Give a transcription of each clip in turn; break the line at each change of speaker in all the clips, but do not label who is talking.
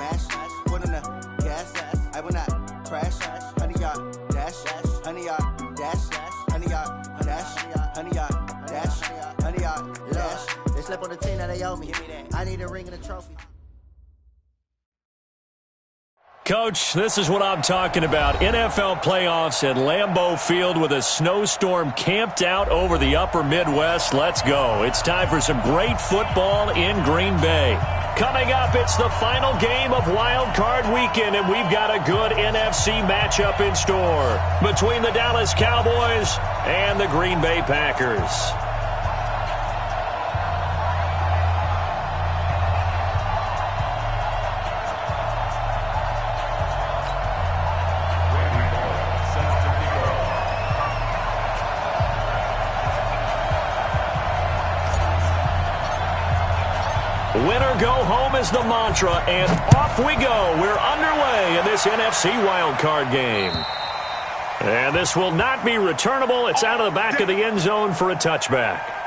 smash, foot on the gas, I will not crash, 100-yard dash, 100-yard dash, 100-yard dash, 100-yard dash, 100-yard dash. They slept on the team that they owe me. I need a ring and a trophy.
Coach, this is what I'm talking about. NFL playoffs at Lambeau Field with a snowstorm camped out over the upper Midwest. Let's go. It's time for some great football in Green Bay. Coming up, it's the final game of Wild Card Weekend, and we've got a good NFC matchup in store between the Dallas Cowboys and the Green Bay Packers. Winner go home is the mantra, and off we go. We're underway in this NFC wildcard game. And this will not be returnable. It's out of the back of the end zone for a touchback.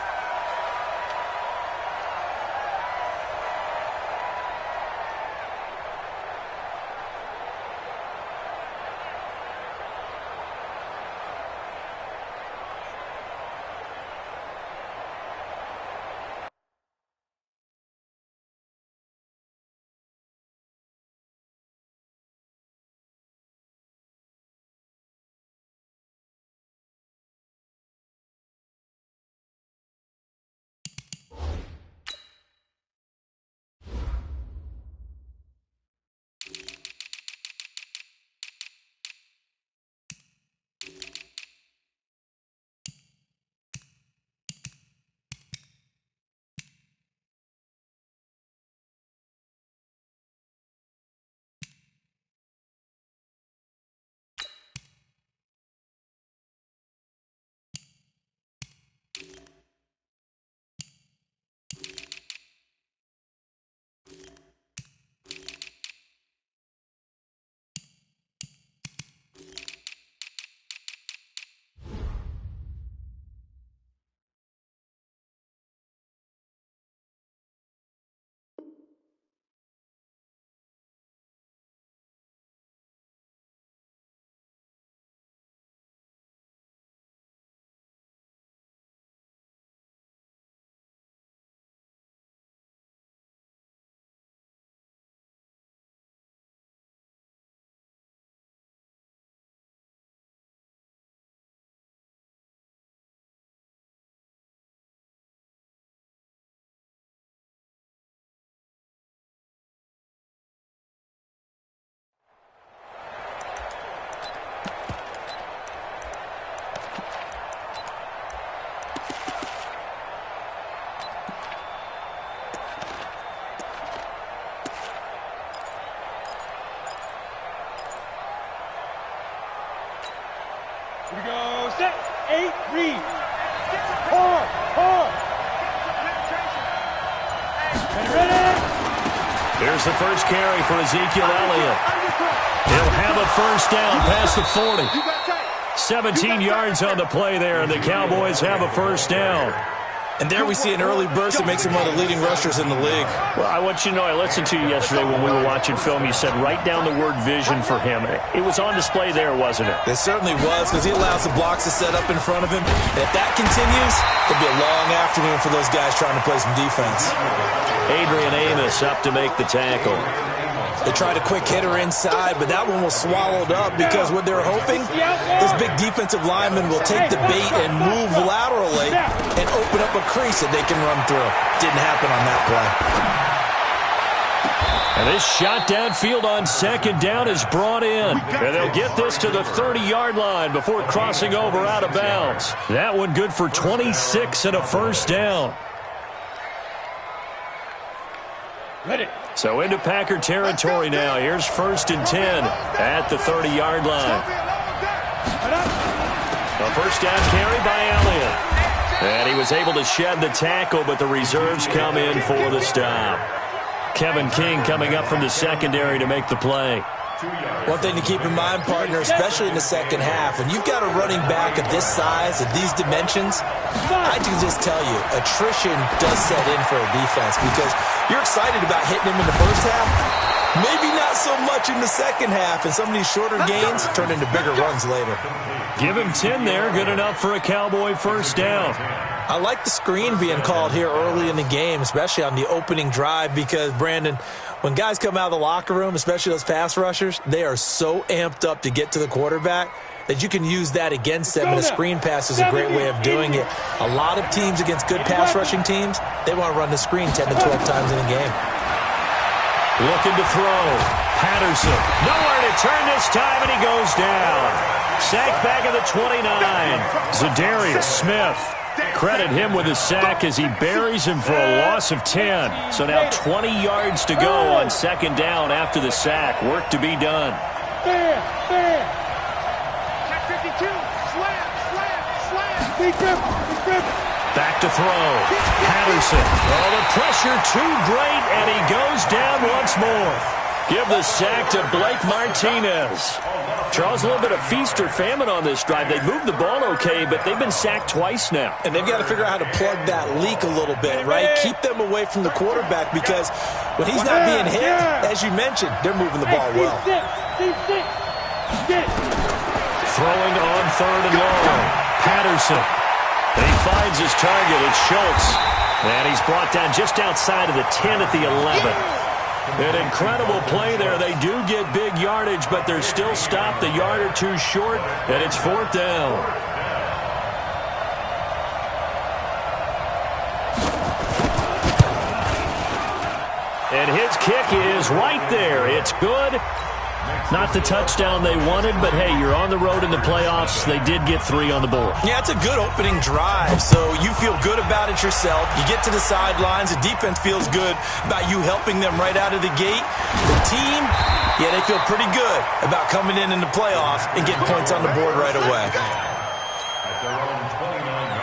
Here we go, set, 8, read. Four. Ready?
Here's the first carry for Ezekiel Elliott. He'll have a first down past the 40. 17 yards on the play there, and the Cowboys have a first down.
And there we see an early burst that makes him one of the leading rushers in the league.
Well, I want you to know, I listened to you yesterday when we were watching film. You said write down the word vision for him. It was on display there, wasn't it?
It certainly was, because he allows the blocks to set up in front of him. And if that continues, it'll be a long afternoon for those guys trying to play some defense.
Adrian Amos up to make the tackle.
They tried a quick hitter inside, but that one was swallowed up because what they're hoping, this big defensive lineman will take the bait and move laterally and open up a crease that they can run through. Didn't happen on that play.
And this shot downfield on second down is brought in. And they'll get this to the 30-yard line before crossing over out of bounds. That one good for 26 and a first down.
Ready.
So into Packer territory now. Here's 1st and 10 at the 30-yard line. A first down carry by Elliott. And he was able to shed the tackle, but the reserves come in for the stop. Kevin King coming up from the secondary to make the play.
One thing to keep in mind, partner, especially in the second half, when you've got a running back of this size, of these dimensions, I can just tell you, attrition does set in for a defense because you're excited about hitting him in the first half, Maybe not so much in the second half, and some of these shorter gains turn into bigger runs later.
Give him 10 there. Good enough for a Cowboy first down.
I like the screen being called here early in the game, especially on the opening drive, because, Brandon, when guys come out of the locker room, especially those pass rushers, they are so amped up to get to the quarterback that you can use that against them, and a screen pass is a great way of doing it. A lot of teams against good pass rushing teams, they want to run the screen 10 to 12 times in a game.
Looking to throw. Patterson. Nowhere to turn this time, and he goes down. Sacked back at the 29. Zadarius Smith. Credit him with a sack as he buries him for a loss of 10. So now 20 yards to go on second down after the sack. Work to be done. Back to throw. Patterson. Oh, the pressure too great, and he goes down once more. Give the sack to Blake Martinez. Charles, a little bit of feast or famine on this drive. They moved the ball okay, but they've been sacked twice now.
And they've got to figure out how to plug that leak a little bit, right? Keep them away from the quarterback, because when he's not being hit, as you mentioned, they're moving the ball well.
Throwing on third and long. Patterson. And he finds his target. It's Schultz. And he's brought down just outside of the 10 at the 11. An incredible play there. They do get big yardage, but they're still stopped a yard or two short, and it's fourth down. And his kick is right there. It's good. Not the touchdown they wanted, but hey, you're on the road in the playoffs. They did get 3 on the board.
Yeah, it's a good opening drive, so you feel good about it yourself. You get to the sidelines. The defense feels good about you helping them right out of the gate. The team, yeah, they feel pretty good about coming in the playoffs and getting points on the board right away.
At their own 29-yard line.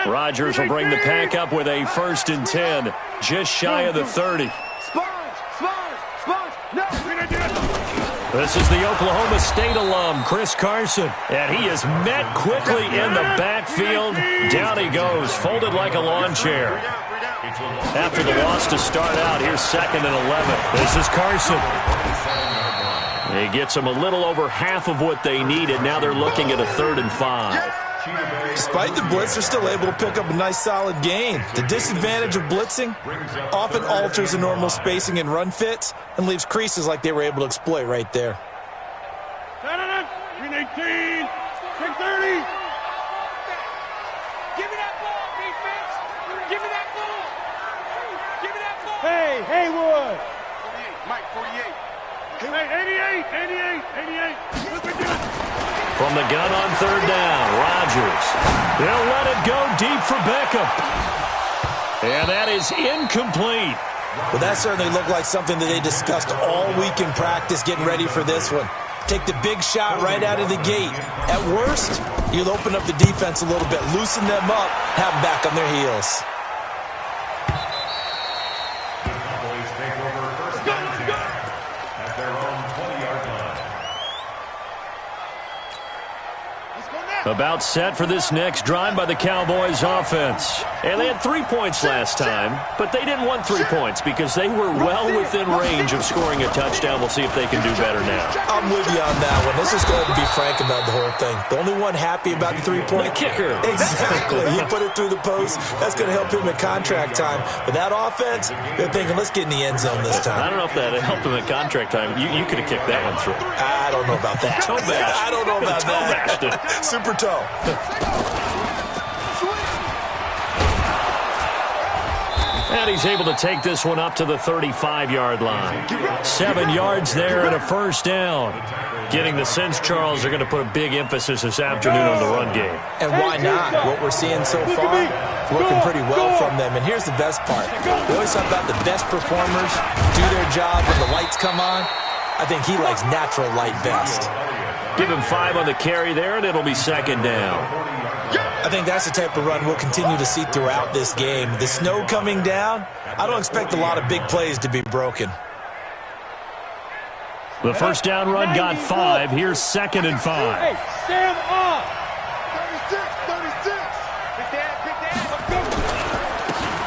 Rodgers will bring the pack up with a 1st and 10, just shy of the 30. This is the Oklahoma State alum, Chris Carson, and he is met quickly in the backfield. Down he goes, folded like a lawn chair. After the loss to start out, here's 2nd and 11. This is Carson. He gets them a little over half of what they needed. Now they're looking at a 3rd and 5.
Despite the blitz, they're still able to pick up a nice solid gain. The disadvantage of blitzing often alters the normal spacing and run fits and leaves creases like they were able to exploit right there.
18, 630. Give me that ball, defense. Give me that ball. Give me that ball. Hey, Haywood. 48, Mike, 48. Hey, 88. Look at this.
From the gun on 3rd down, Rodgers. They'll let it go deep for Beckham. And that is incomplete.
Well, that certainly looked like something that they discussed all week in practice getting ready for this one. Take the big shot right out of the gate. At worst, you'll open up the defense a little bit, loosen them up, have them back on their heels.
Cowboys take over 1st and 10 at their own 20-yard line.
About set for this next drive by the Cowboys offense. And they had 3 points last time, but they didn't want 3 points because they were well within range of scoring a touchdown. We'll see if they can do better now.
I'm with you on that one. Let's just go ahead and be frank about the whole thing. The only one happy about the 3-point
kicker.
Exactly. He put it through the post. That's going to help him at contract time. But that offense, they're thinking, let's get in the end zone this time.
I don't know if that helped him at contract time. You could have kicked that one through.
I don't know about that.
Toe bash.
I don't know about that. Super toe.
And he's able to take this one up to the 35-yard line. 7 yards there and a first down. Getting the sense, Charles, are going to put a big emphasis this afternoon on the run game.
And why not? What we're seeing so far, working pretty well from them. And here's the best part. We always talk about the best performers do their job when the lights come on. I think he likes natural light best.
Give him 5 on the carry there, and it'll be 2nd down.
I think that's the type of run we'll continue to see throughout this game. The snow coming down, I don't expect a lot of big plays to be broken.
The first down run got 5. Here's 2nd and 5.
Hey, stand up. 36.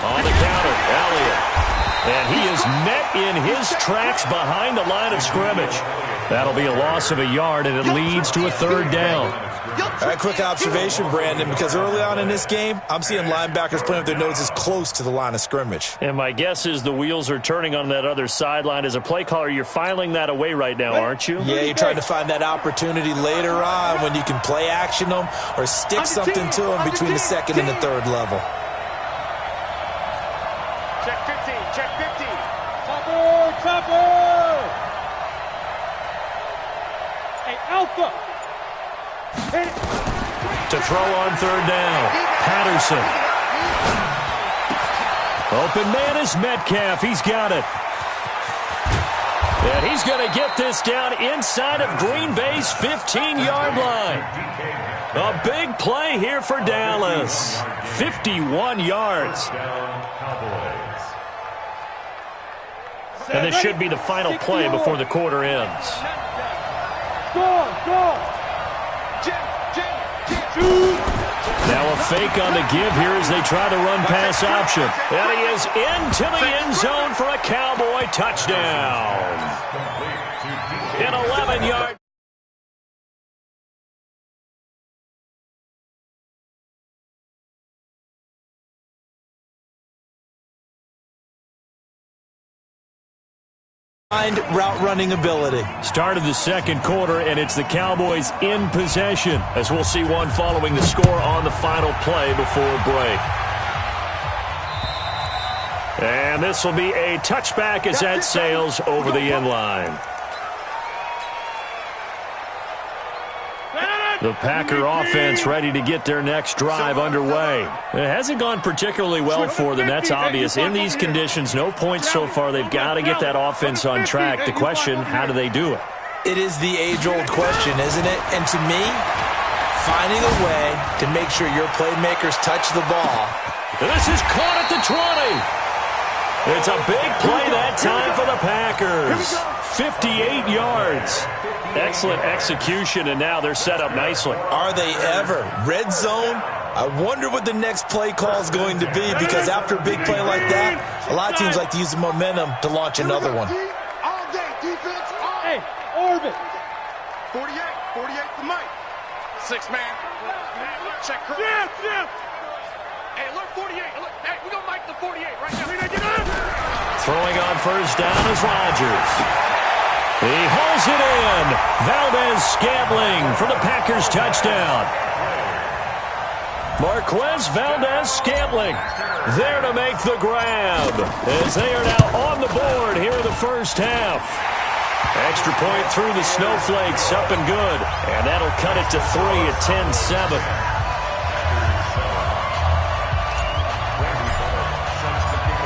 On the counter, Elliott. And he is met in his tracks behind the line of scrimmage. That'll be a loss of a yard, and it leads to a 3rd down.
All right, quick observation, Brandon, because early on in this game, I'm seeing linebackers playing with their noses close to the line of scrimmage.
And my guess is the wheels are turning on that other sideline. As a play caller, you're filing that away right now, aren't you?
Yeah, you're trying to find that opportunity later on when you can play action them or stick something to them between the 2nd and the 3rd level.
Check 50. Chopper. Hey, Alpha. Hit it.
To throw on 3rd down, Patterson. Open man is Metcalf. He's got it. And he's going to get this down inside of Green Bay's 15-yard line. A big play here for Dallas. 51 yards. And this should be the final play before the quarter ends.
Go.
Now a fake on the give here as they try the run-pass option. And he is into the end zone for a Cowboy touchdown. An 11-yard.
Route running ability.
Start of the 2nd quarter, and it's the Cowboys in possession, as we'll see one following the score on the final play before break. And this will be a touchback as that sails over the end line. The Packer offense ready to get their next drive underway. It hasn't gone particularly well for them. That's obvious. In these conditions, no points so far. They've got to get that offense on track. The question, how do they do it?
It is the age-old question, isn't it? And to me, finding a way to make sure your playmakers touch the ball.
This is caught at the 20. It's a big play that time for the Packers. 58 yards. Excellent execution, and now they're set up nicely.
Are they ever? Red zone? I wonder what the next play call is going to be, because after a big play like that, a lot of teams like to use the momentum to launch another one.
All day, defense. Hey, Orbit. 48 for Mike. 6-man. Check. Yeah. Hey, look, 48. Look, hey, we're going to Mike the 48 right now.
Throwing on 1st down is Rodgers. He hauls it in. Valdez-Scantling for the Packers touchdown. Marquez Valdez-Scantling there to make the grab as they are now on the board here in the first half. Extra point through the snowflakes, up and good. And that'll cut it to 3 at 10-7.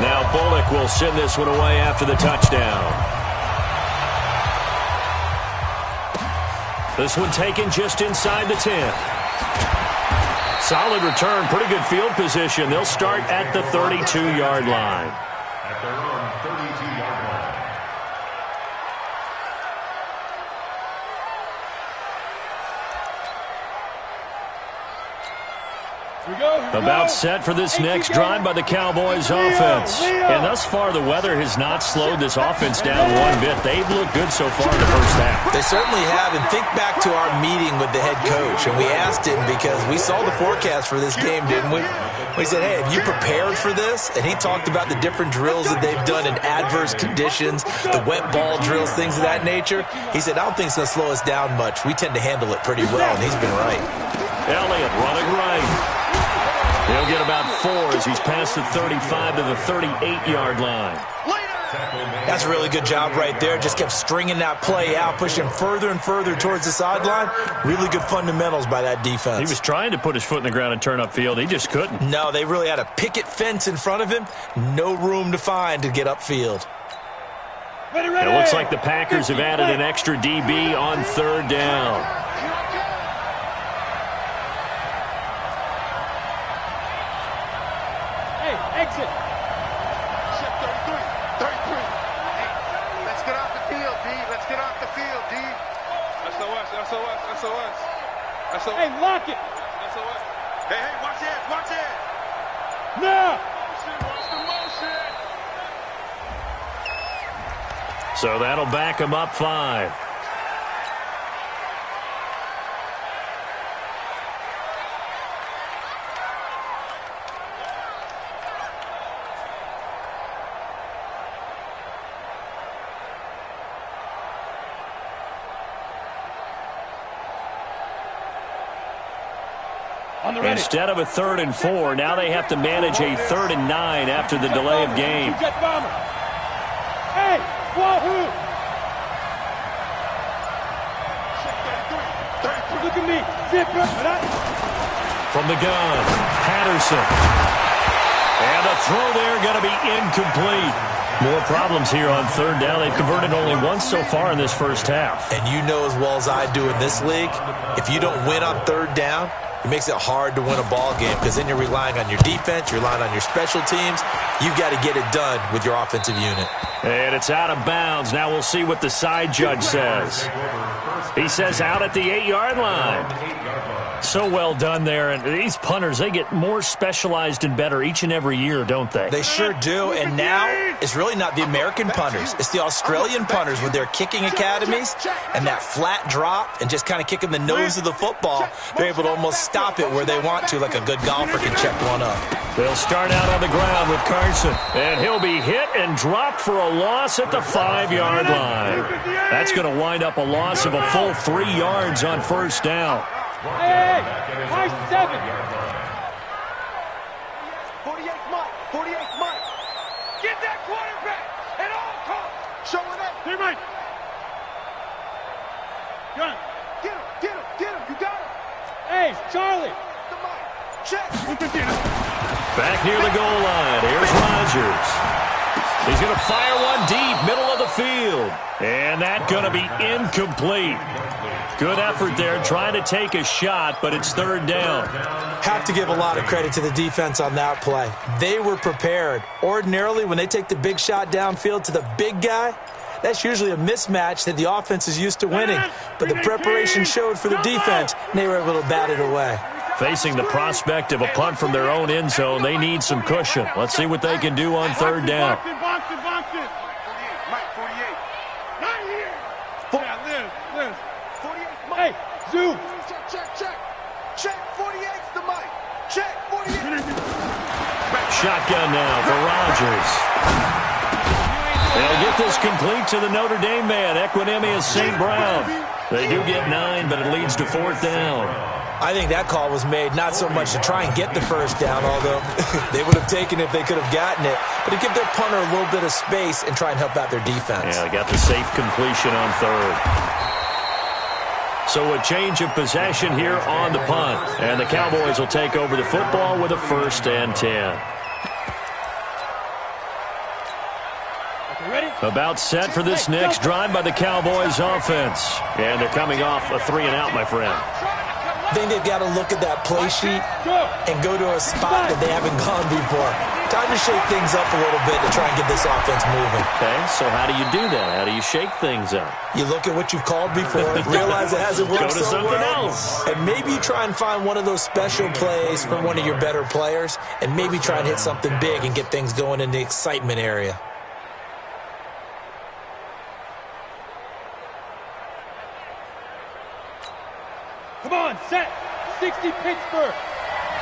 Now Bullock will send this one away after the touchdown. This one taken just inside the 10. Solid return, pretty good field position. They'll start at the 32-yard line.
At their own 32-yard line.
About set for this next drive by the Cowboys offense. And thus far, the weather has not slowed this offense down one bit. They've looked good so far in the first half.
They certainly have. And think back to our meeting with the head coach. And we asked him, because we saw the forecast for this game, didn't we? We said, hey, have you prepared for this? And he talked about the different drills that they've done in adverse conditions, the wet ball drills, things of that nature. He said, I don't think it's going to slow us down much. We tend to handle it pretty well, and he's been right.
Elliott running right. He'll get about 4 as he's past the 35 to the 38-yard line.
That's a really good job right there. Just kept stringing that play out, pushing further and further towards the sideline. Really good fundamentals by that defense.
He was trying to put his foot in the ground and turn upfield. He just couldn't.
No, they really had a picket fence in front of him. No room to find to get upfield.
It looks like the Packers have added an extra DB on 3rd down.
Exit. Set 33. Hey, let's get off the field, D. Let's get off the field. SOS. SOS. Hey, lock it. SOS. Hey, watch it. Watch it. No. Watch the motion.
So that'll back him up 5. Instead of a 3rd and 4, now they have to manage a 3rd and 9 after the delay of game.
Hey, wahoo! Look at me.
From the gun, Patterson. And the throw there going to be incomplete. More problems here on 3rd down. They've converted only once so far in this first half.
And you know as well as I do in this league, if you don't win on 3rd down, it makes it hard to win a ball game because then you're relying on your defense, you're relying on your special teams. You've got to get it done with your offensive unit.
And it's out of bounds. Now we'll see what the side judge says. He says out at the 8-yard line. So well done there. And these punters, they get more specialized and better each and every year, don't they?
They sure do. And now it's really not the American punters. It's the Australian punters with their kicking academies and that flat drop and just kind of kicking the nose of the football. They're able to almost stop it where they want to, like a good golfer can check one up.
They'll start out on the ground with Carson. And he'll be hit and dropped for a loss at the 5-yard line. That's going to wind up a loss of a full 3 yards on 1st down.
Hey, high 7. 48 Mike. 48 Mike. Get that quarterback at all costs. Show it up. Teammate. Got him. Get him. You got him. Hey, Charlie. The Mike. Check.
Back near the goal line. Here's Rodgers. He's going to fire one deep, middle of the field. And that's going to be incomplete. Good effort there, trying to take a shot, but it's 3rd down.
Have to give a lot of credit to the defense on that play. They were prepared. Ordinarily, when they take the big shot downfield to the big guy, that's usually a mismatch that the offense is used to winning. But the preparation showed for the defense, and they were able to bat it away.
Facing the prospect of a punt from their own end zone, they need some cushion. Let's see what they can do on 3rd down.
Box it. Mike, 48. Not here. Liz. 48, Mike. Hey, zoom. Check. 48's the Mike. Check, 48.
Shotgun now for Rodgers. They'll get this complete to the Notre Dame man, Equinemius St. Brown. They do get 9, but it leads to 4th down.
I think that call was made not so much to try and get the 1st down, although they would have taken it if they could have gotten it, but to give their punter a little bit of space and try and help out their defense.
Yeah, they got the safe completion on 3rd. So a change of possession here on the punt, and the Cowboys will take over the football with a 1st and 10. About set for this next drive by the Cowboys offense. And they're coming off a 3-and-out, my friend.
I think they've got to look at that play sheet and go to a spot that they haven't gone before. Time to shake things up a little bit to try and get this offense moving.
Okay, so how do you do that? How do you shake things up?
You look at what you've called before, realize it hasn't worked
so
well,
something else.
and maybe try and find one of those special plays from one of your better players, and maybe try and hit something big and get things going in the excitement area.
Come on, set. 60 Pittsburgh.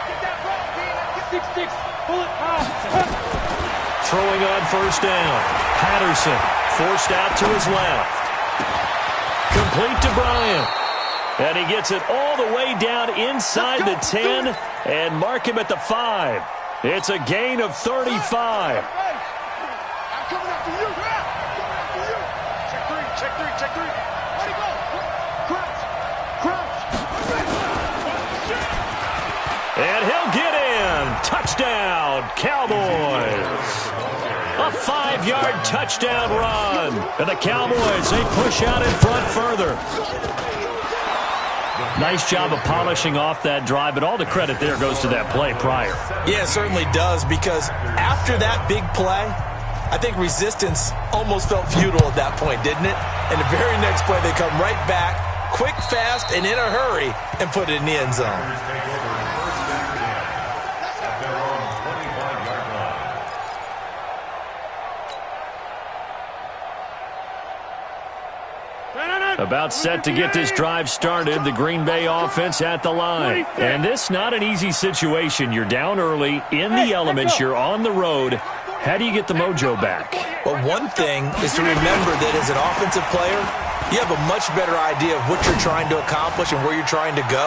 Get that ball, Dean. 6-6. Pull it high.
Throwing on 1st down. Patterson forced out to his left. Complete to Bryant. And he gets it all the way down inside the 10 and mark him at the 5. It's a gain of 35.
I'm coming after you. Check three. Where'd he go? Crouch.
And he'll get in. Touchdown, Cowboys. A 5-yard touchdown run. And the Cowboys, they push out in front further. Nice job of polishing off that drive, but all the credit there goes to that play prior.
Yeah, it certainly does, because after that big play, I think resistance almost felt futile at that point, didn't it? And the very next play, they come right back, quick, fast, and in a hurry and put it in the end zone.
About set to get this drive started, the Green Bay offense at the line. And this not an easy situation. You're down early, in the elements, you're on the road. How do you get the mojo back?
Well, one thing is to remember that as an offensive player, you have a much better idea of what you're trying to accomplish and where you're trying to go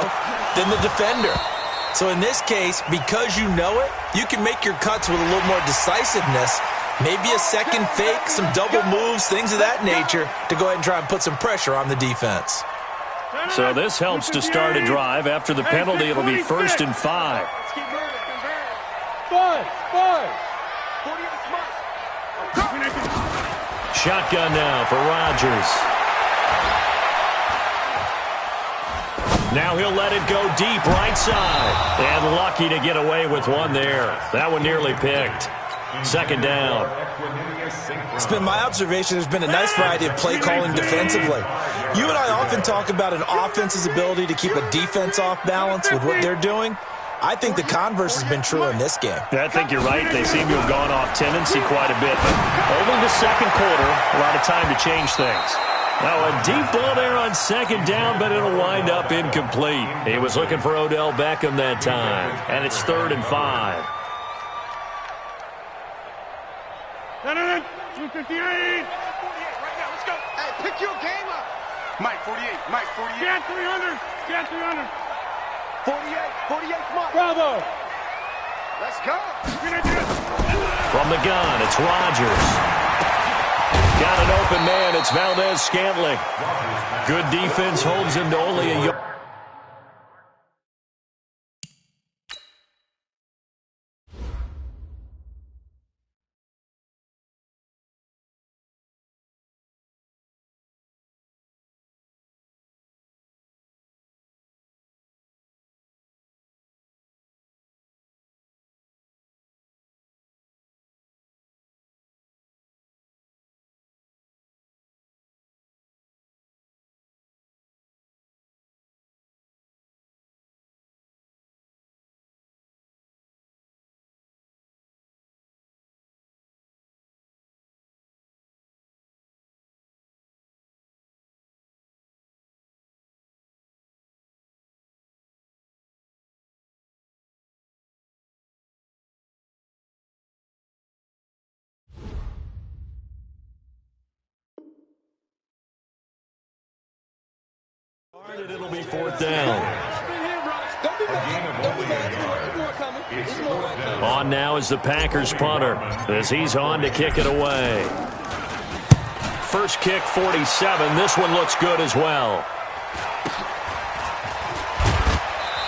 than the defender. So in this case, because you know it, you can make your cuts with a little more decisiveness. Maybe a second fake, some double moves, things of that nature to go ahead and try and put some pressure on the defense.
So this helps to start a drive. After the penalty, it'll be 1st and 5. Shotgun now for Rodgers. Now he'll let it go deep right side. And lucky to get away with one there. That one nearly picked. 2nd down.
It's been my observation there's been a nice variety of play calling defensively. You and I often talk about an offense's ability to keep a defense off balance with what they're doing. I think the converse has been true in this game.
I think you're right. They seem to have gone off tendency quite a bit. But only the 2nd quarter, a lot of time to change things. Now a deep ball there on 2nd down, but it'll wind up incomplete. He was looking for Odell Beckham that time. And it's 3rd and 5.
258. Right now, let's go. Hey, pick your game up. Mike, 48. Mike, 48. Get 300. Get 300. 48. Mike. Bravo. Let's go.
From the gun, it's Rodgers. Got an open man. It's Valdez-Scantling. Good defense holds him to only a yard. It'll be 4th down. On now is the Packers punter as he's on to kick it away. First kick, 47. This one looks good as well.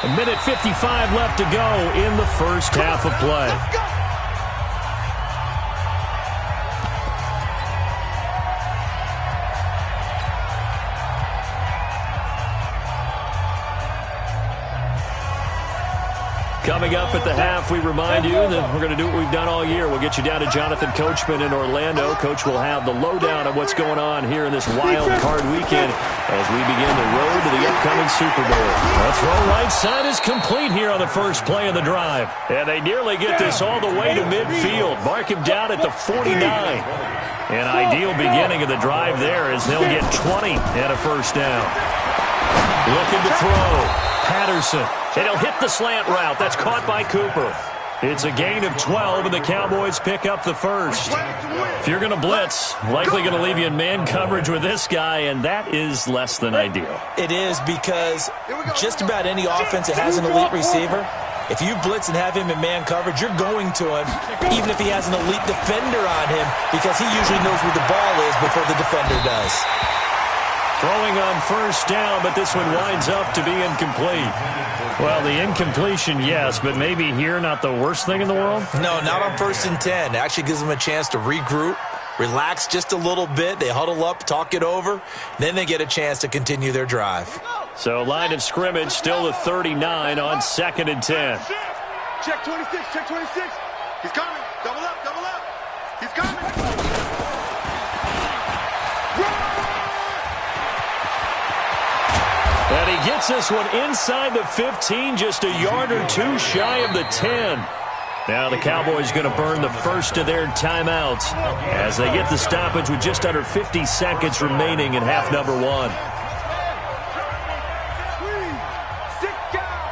1:55 left to go in the first half of play. Coming up at the half, we remind you that we're going to do what we've done all year. We'll get you down to Jonathan Coachman in Orlando. Coach will have the lowdown of what's going on here in this wild card weekend as we begin the road to the upcoming Super Bowl. The throw right side is complete here on the first play of the drive. And they nearly get this all the way to midfield. Mark him down at the 49. An ideal beginning of the drive there as they'll get 20 and a first down. Looking to throw. Patterson. And he'll hit the slant route. That's caught by Cooper. It's a gain of 12, and the Cowboys pick up the first. If you're going to blitz, likely going to leave you in man coverage with this guy, and that is less than ideal.
It is because just about any offense that has an elite receiver, if you blitz and have him in man coverage, you're going to him, even if he has an elite defender on him, because he usually knows where the ball is before the defender does.
Throwing on first down, but this one winds up to be incomplete. Well, the incompletion, yes, but maybe here not the worst thing in the world?
No, not on 1st and 10. It actually gives them a chance to regroup, relax just a little bit. They huddle up, talk it over. Then they get a chance to continue their drive.
So line of scrimmage still at 39 on 2nd and 10.
Check 26, check 26. He's coming. Double up, double up. He's coming.
And he gets this one inside the 15, just a yard or two shy of the 10. Now the Cowboys going to burn the first of their timeouts as they get the stoppage with just under 50 seconds remaining in half number one.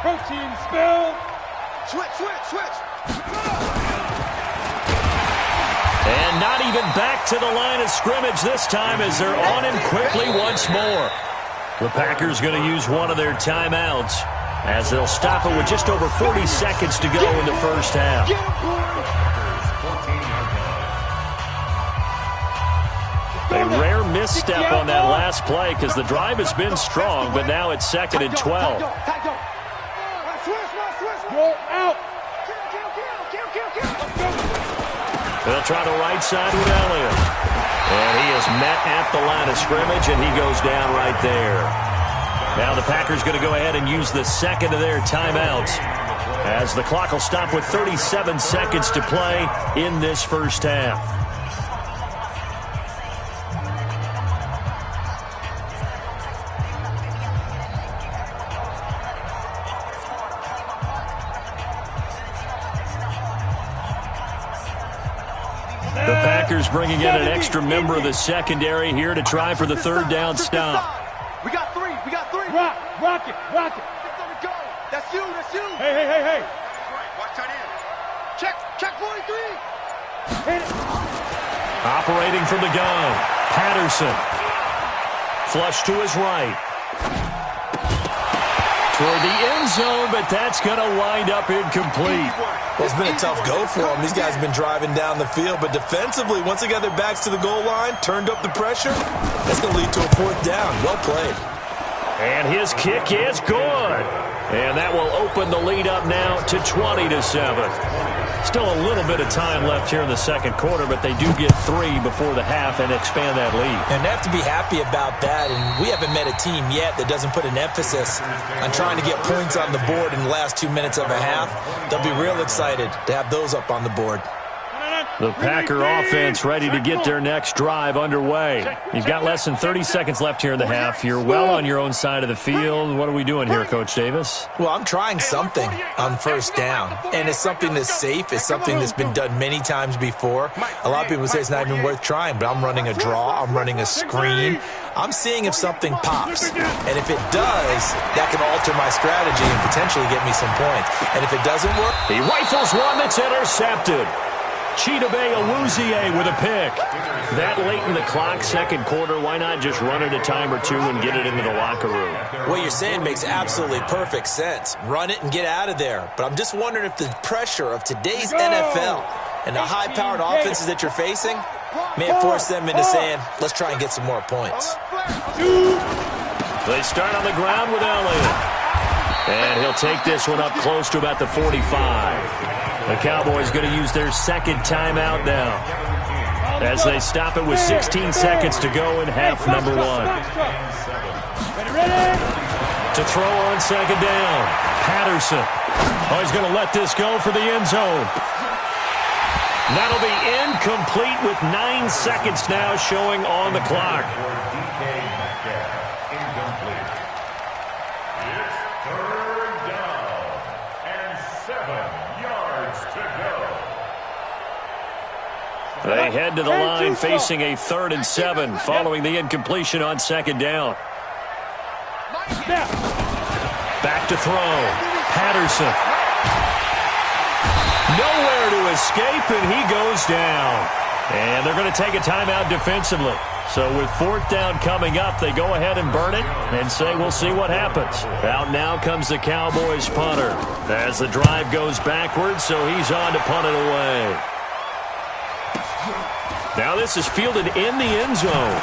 Protein spill. Switch.
And not even back to the line of scrimmage this time as they're on him quickly once more. The Packers going to use one of their timeouts as they'll stop it with just over 40 seconds to go in the first half. A rare misstep on that last play because the drive has been strong, but now it's 2nd and 12.
Go out.
They'll try the right side with Elliott. And he is met at the line of scrimmage, and he goes down right there. Now the Packers going to go ahead and use the second of their timeouts as the clock will stop with 37 seconds to play in this first half. The Packers bringing in an extra member of the secondary here to try for the third down stop.
We got three. Rock it. That's you. Hey. Watch that in. Check 43. Hit it.
Operating from the gun, Patterson. Flush to his right. Toward the end zone, but that's going to wind up incomplete.
Well, it's been a tough go for them. These guys have been driving down the field, but defensively, once they got their backs to the goal line, turned up the pressure, that's going to lead to a fourth down. Well played.
And his kick is good. And that will open the lead up now to 20-7. Still a little bit of time left here in the second quarter, but they do get 3 before the half and expand that lead.
And they have to be happy about that, and we haven't met a team yet that doesn't put an emphasis on trying to get points on the board in the last 2 minutes of a half. They'll be real excited to have those up on the board.
The Packer offense ready to get their next drive underway. You've got less than 30 seconds left here in the half. You're well on your own side of the field. What are we doing here, Coach Davis?
Well, I'm trying something on first down, and it's something that's safe. It's something that's been done many times before. A lot of people say it's not even worth trying, but I'm running a draw. I'm running a screen. I'm seeing if something pops, and if it does, that can alter my strategy and potentially get me some points. And if it doesn't work,
he rifles one that's intercepted. Chidobe Awuzie with a pick. That late in the clock, second quarter, why not just run it a time or two and get it into the locker room?
What you're saying makes absolutely perfect sense. Run it and get out of there. But I'm just wondering if the pressure of today's NFL and the high-powered offenses that you're facing may force them into saying, let's try and get some more points.
They start on the ground with Elliott. And he'll take this one up close to about the 45. The Cowboys going to use their second timeout now as they stop it with 16 seconds to go in half number one. To throw on second down, Patterson. Oh, he's going to let this go for the end zone. That'll be incomplete with 9 seconds now showing on the clock. They head to the line facing a 3rd and 7 following the incompletion on second down. Back to throw. Patterson. Nowhere to escape, and he goes down. And they're going to take a timeout defensively. So with 4th down coming up, they go ahead and burn it and say we'll see what happens. Out now comes the Cowboys punter as the drive goes backwards, so he's on to punt it away. Now this is fielded in the end zone.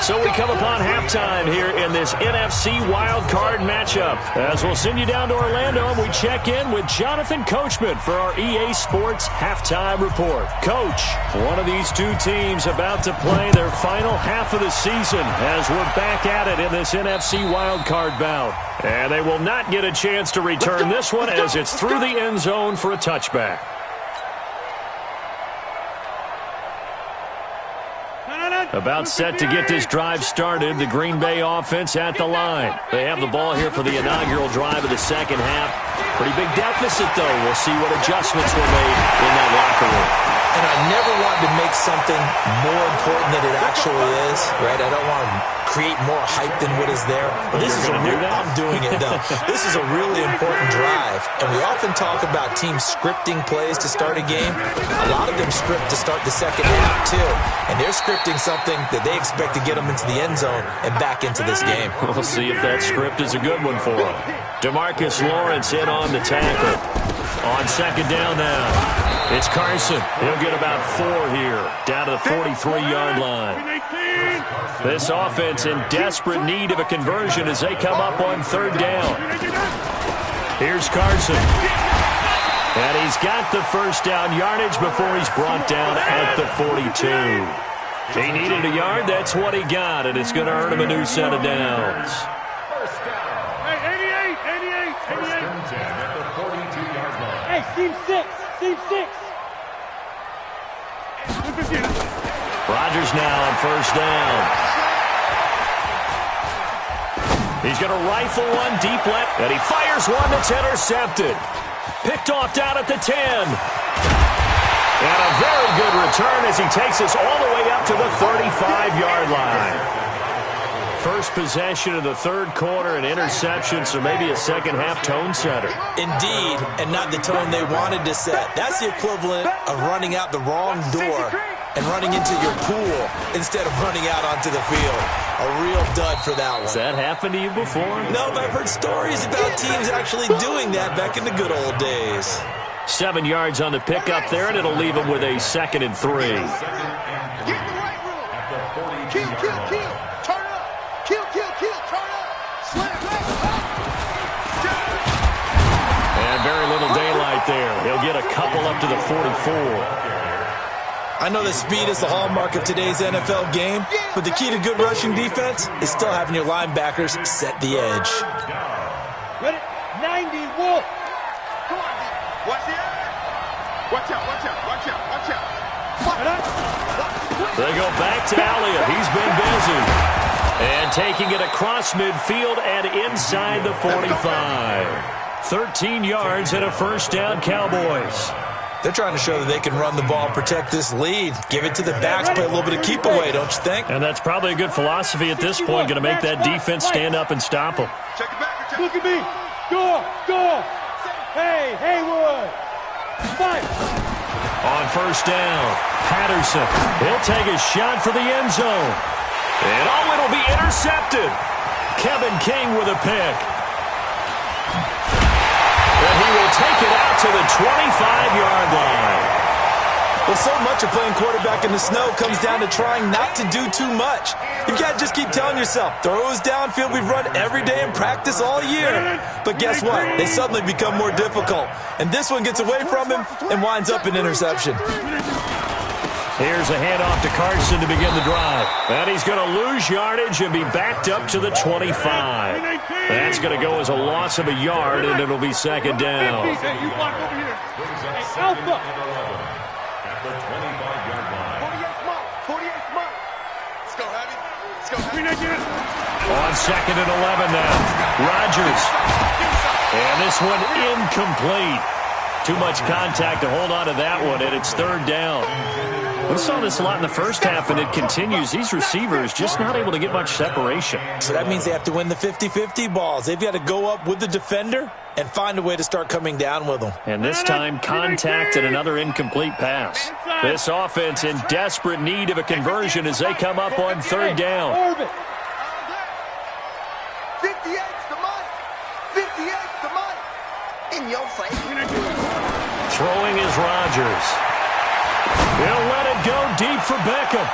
So we come upon halftime here in this NFC wildcard matchup. As we'll send you down to Orlando and we check in with Jonathan Coachman for our EA Sports Halftime Report. Coach, one of these two teams about to play their final half of the season as we're back at it in this NFC wildcard bout. And they will not get a chance to return this one as it's through the end zone for a touchback. About set to get this drive started. The Green Bay offense at the line. They have the ball here for the inaugural drive of the second half. Pretty big deficit, though. We'll see what adjustments were made in that locker room.
And I never wanted to make something more important than it actually is, right? I don't want to create more hype than what is there. But this is a real, I'm doing it now. This is a really important drive. And we often talk about teams scripting plays to start a game. A lot of them script to start the second half, too. And they're scripting something that they expect to get them into the end zone and back into this game.
We'll see if that script is a good one for them. DeMarcus Lawrence in on the tackle. On second down now. It's Carson. He'll get about 4 here, down to the 43-yard line. This offense in desperate need of a conversion as they come up on third down. Here's Carson. And he's got the first down yardage before he's brought down at the 42. He needed a yard. That's what he got, and it's going to earn him a new set of downs.
Hey, 88.
At the 42-yard line.
Hey, team 6.
Rodgers now on first down. He's going to rifle one deep left, and he fires one that's intercepted. Picked off down at the 10. And a very good return as he takes us all the way up to the 35-yard line. First possession of the third quarter, an interception, so maybe a second-half tone setter.
Indeed, and not the tone they wanted to set. That's the equivalent of running out the wrong door and running into your pool instead of running out onto the field. A real dud for that one.
Has that happened to you before?
No, but I've heard stories about teams actually doing that back in the good old days.
7 yards on the pickup there, and it'll leave him with a 2nd and 3.
Get in the right room. Kill. Turn up. Kill. Turn up. Slam back.
And very little daylight there. He'll get a couple up to the 44.
I know that speed is the hallmark of today's NFL game, but the key to good rushing defense is still having your linebackers set the edge.
Ready? 90, Wolf. Come on, D. Watch out.
They go back to Elliott. He's been busy. And taking it across midfield and inside the 45. 13 yards and a first down, Cowboys.
They're trying to show that they can run the ball, protect this lead, give it to the backs, play a little bit of keep away, don't you think?
And that's probably a good philosophy at this point, going to make that defense stand up and stop them.
Look at me. Go. Hey, Haywood. Fight.
On first down, Patterson. He'll take a shot for the end zone. And it'll be intercepted. Kevin King with a pick. And he will take it out to the 25-yard line.
Well, so much of playing quarterback in the snow comes down to trying not to do too much. You've got to just keep telling yourself, throws downfield we've run every day in practice all year. But guess what? They suddenly become more difficult. And this one gets away from him and winds up an interception.
Here's a handoff to Carson to begin the drive. And he's going to lose yardage and be backed up to the 25. That's going to go as a loss of a yard, and it'll be second down.
You block over here. Hey, Alpha.
At the 25-yard line.
48 smart. Let's go, Abby.
On second and 11 now. Rodgers. And this one incomplete. Too much contact to hold on to that one, and it's third down. We saw this a lot in the first half, and it continues. These receivers just not able to get much separation.
So that means they have to win the 50-50 balls. They've got to go up with the defender and find a way to start coming down with them.
And this time, contact and another incomplete pass. This offense in desperate need of a conversion as they come up on third down.
58's the money. 58's the money. In your face.
Throwing is Rodgers. He'll let it go deep for Beckham.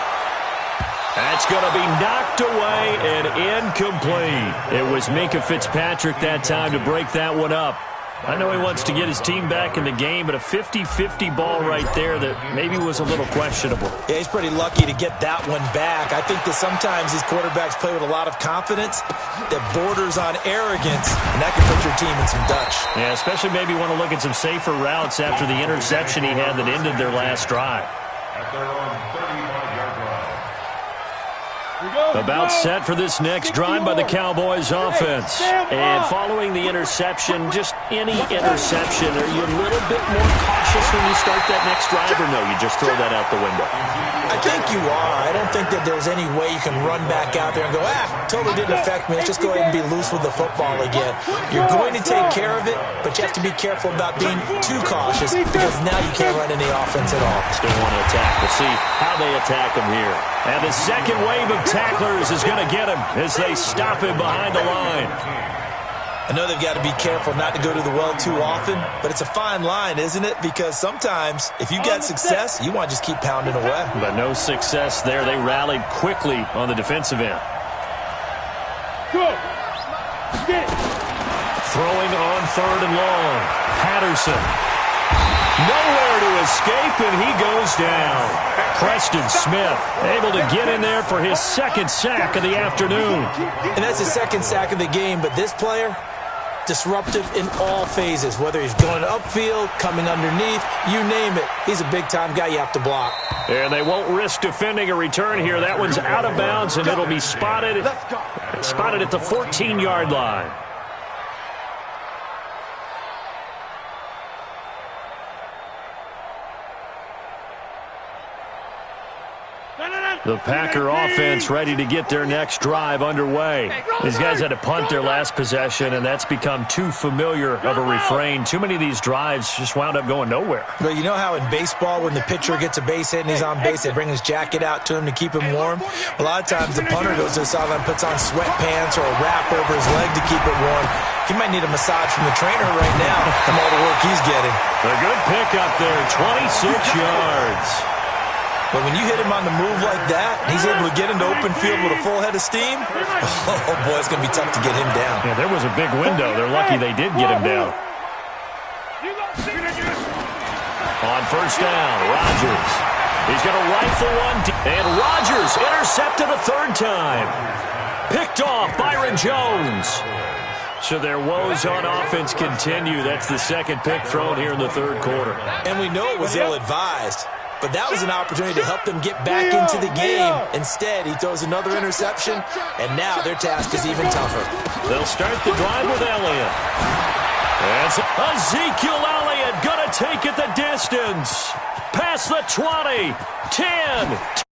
That's going to be knocked away and incomplete. It was Minkah Fitzpatrick that time to break that one up. I know he wants to get his team back in the game, but a 50-50 ball right there that maybe was a little questionable.
Yeah, he's pretty lucky to get that one back. I think that sometimes these quarterbacks play with a lot of confidence that borders on arrogance, and that can put your team in some dutch.
Yeah, especially maybe want to look at some safer routes after the interception he had that ended their last drive.
At their own 35-yard line.
About set for this next drive by the Cowboys offense. And following the interception, just any interception, are you a little bit more cautious when you start that next drive, or no, you just throw that out the window?
I think you are. I don't think that there's any way you can run back out there and go, totally didn't affect me. Let's just go ahead and be loose with the football again. You're going to take care of it, but you have to be careful about being too cautious because now you can't run any offense at all.
Still want to attack. We'll see how they attack him here. And the second wave of tacklers is going to get him as they stop him behind the line.
I know they've got to be careful not to go to the well too often, but it's a fine line, isn't it? Because sometimes if you got success, you want to just keep pounding away.
But no success there. They rallied quickly on the defensive end. Throwing on 3rd and long. Patterson. Nowhere to escape, and he goes down. Preston Smith able to get in there for his second sack of the afternoon.
And that's his second sack of the game, but this player, disruptive in all phases, whether he's going upfield, coming underneath, you name it. He's a big-time guy you have to block.
And they won't risk defending a return here. That one's out of bounds, and it'll be spotted at the 14-yard line. The Packer offense ready to get their next drive underway. These guys had to punt their last possession, and that's become too familiar of a refrain. Too many of these drives just wound up going nowhere.
Well, you know how in baseball when the pitcher gets a base hit and he's on base, they bring his jacket out to him to keep him warm? A lot of times the punter goes to the sideline, puts on sweatpants or a wrap over his leg to keep it warm. He might need a massage from the trainer right now from all the work he's getting.
A good pickup there, 26 yards.
But when you hit him on the move like that, he's able to get into open field with a full head of steam. Oh, boy, it's going to be tough to get him down.
Yeah, there was a big window. They're lucky they did get him down. On 1st down, Rodgers. He's going to rifle one. And Rodgers intercepted a 3rd time. Picked off Byron Jones. So their woes on offense continue. That's the second pick thrown here in the 3rd quarter.
And we know it was ill-advised. But that was an opportunity to help them get back into the game. Instead, he throws another interception, and now their task is even tougher.
They'll start the drive with Elliott. That's Ezekiel Elliott going to take it the distance. Past the 20, 10,